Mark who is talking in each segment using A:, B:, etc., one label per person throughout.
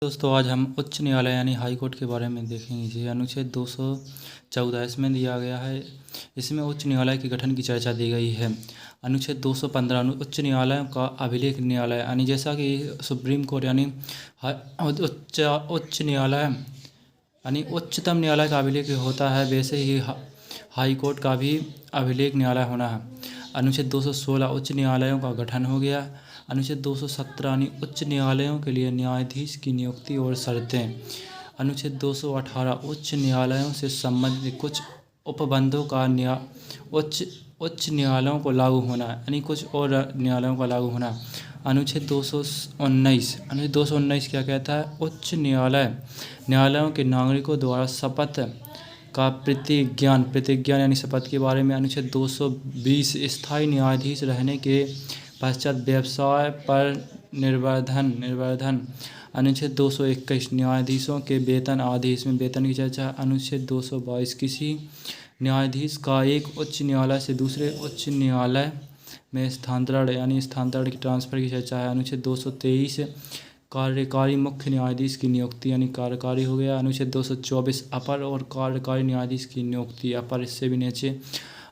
A: दोस्तों आज हम उच्च न्यायालय यानी हाई कोर्ट के बारे में देखेंगे। जी अनुच्छेद 214 इसमें दिया गया है। इसमें उच्च न्यायालय के गठन की चर्चा दी गई है। अनुच्छेद 215 उच्च न्यायालयों का अभिलेख न्यायालय यानी जैसा कि सुप्रीम कोर्ट यानी उच्च न्यायालय यानी उच्चतम न्यायालय का अभिलेख होता है, वैसे ही हाई कोर्ट का भी अभिलेख न्यायालय होना है। अनुच्छेद 216 उच्च न्यायालयों का गठन हो गया। अनुच्छेद 217 यानी उच्च न्यायालयों के लिए न्यायाधीश की नियुक्ति और शर्तें। अनुच्छेद 218 उच्च न्यायालयों से संबंधित कुछ उपबंधों का उच्च न्यायालयों को लागू होना यानी कुछ और न्यायालयों का लागू होना। अनुच्छेद 219 क्या कहता है? उच्च न्यायालयों के नागरिकों द्वारा शपथ का प्रतिज्ञान यानी शपथ के बारे में। अनुच्छेद 220 स्थायी न्यायाधीश रहने के पश्चात व्यवसाय पर निर्वर्धन। अनुच्छेद 221 न्यायाधीशों के वेतन आदि, इसमें वेतन की चर्चा। अनुच्छेद 222 किसी न्यायाधीश का एक उच्च न्यायालय से दूसरे उच्च न्यायालय में स्थानांतरण यानी स्थानांतरण की ट्रांसफ़र की चर्चा है। अनुच्छेद 223 कार्यकारी मुख्य न्यायाधीश की नियुक्ति यानी कार्यकारी हो गया। अनुच्छेद 224 अपर और कार्यकारी न्यायाधीश की नियुक्ति, अपर इससे भी नीचे।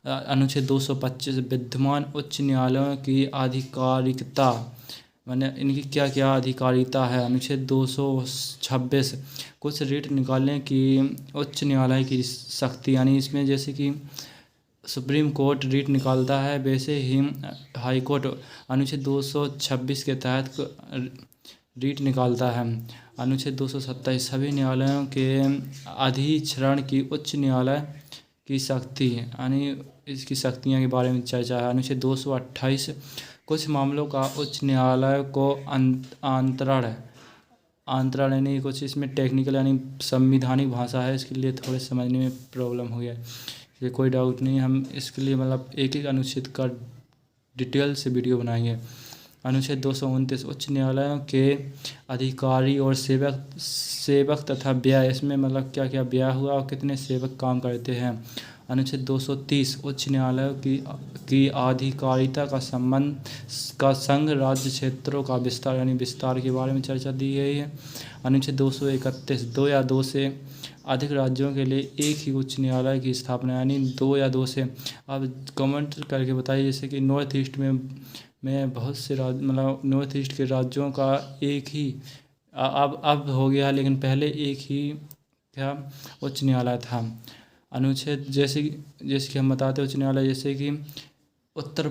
A: अनुच्छेद 225 विद्यमान उच्च न्यायालयों की आधिकारिकता, मैंने इनकी क्या क्या अधिकारिता है। अनुच्छेद 226 कुछ रीट निकालने की उच्च न्यायालय की शक्ति, यानी इसमें जैसे कि सुप्रीम कोर्ट रीट निकालता है वैसे ही हाई कोर्ट अनुच्छेद 226 के तहत रीट निकालता है। अनुच्छेद 227 सभी न्यायालयों के अधिचरण की उच्च न्यायालय की शक्ति यानी इसकी शक्तियाँ के बारे में चर्चा है। अनुच्छेद 228 कुछ मामलों का उच्च न्यायालय को अंतरण यानी कुछ इसमें टेक्निकल यानी संविधानिक भाषा है, इसके लिए थोड़े समझने में प्रॉब्लम हो गया, ये कोई डाउट नहीं। हम इसके लिए मतलब एक एक अनुच्छेद का डिटेल से वीडियो बनाएंगे। अनुच्छेद 229 उच्च न्यायालयों के अधिकारी और सेवक तथा व्यय, इसमें मतलब क्या क्या व्यय हुआ और कितने सेवक काम करते हैं। अनुच्छेद 230 उच्च न्यायालयों की अधिकारिता का संघ राज्य क्षेत्रों का विस्तार यानी विस्तार के बारे में चर्चा दी गई है। अनुच्छेद 231 दो या दो से अधिक राज्यों के लिए एक ही उच्च न्यायालय की स्थापना यानी दो या दो से। अब कमेंट करके बताइए, जैसे कि नॉर्थ ईस्ट में बहुत से राज्य मतलब नॉर्थ ईस्ट के राज्यों का एक ही अब हो गया, लेकिन पहले एक ही क्या उच्च न्यायालय था। अनुच्छेद जैसे कि हम बताते उच्च न्यायालय, जैसे कि उत्तर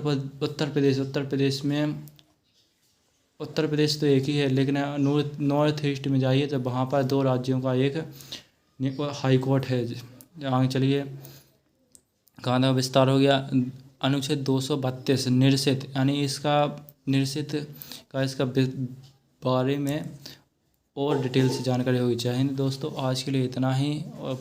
A: प्रदेश तो एक ही है, लेकिन नॉर्थ ईस्ट में जाइए तो वहाँ पर दो राज्यों का एक हाई कोर्ट है। आगे चलिए, कहाँ तक विस्तार हो गया। अनुच्छेद 232 निर्सित यानी इसका बारे में और डिटेल से जानकारी होगी। जय हिंद दोस्तों, आज के लिए इतना ही। और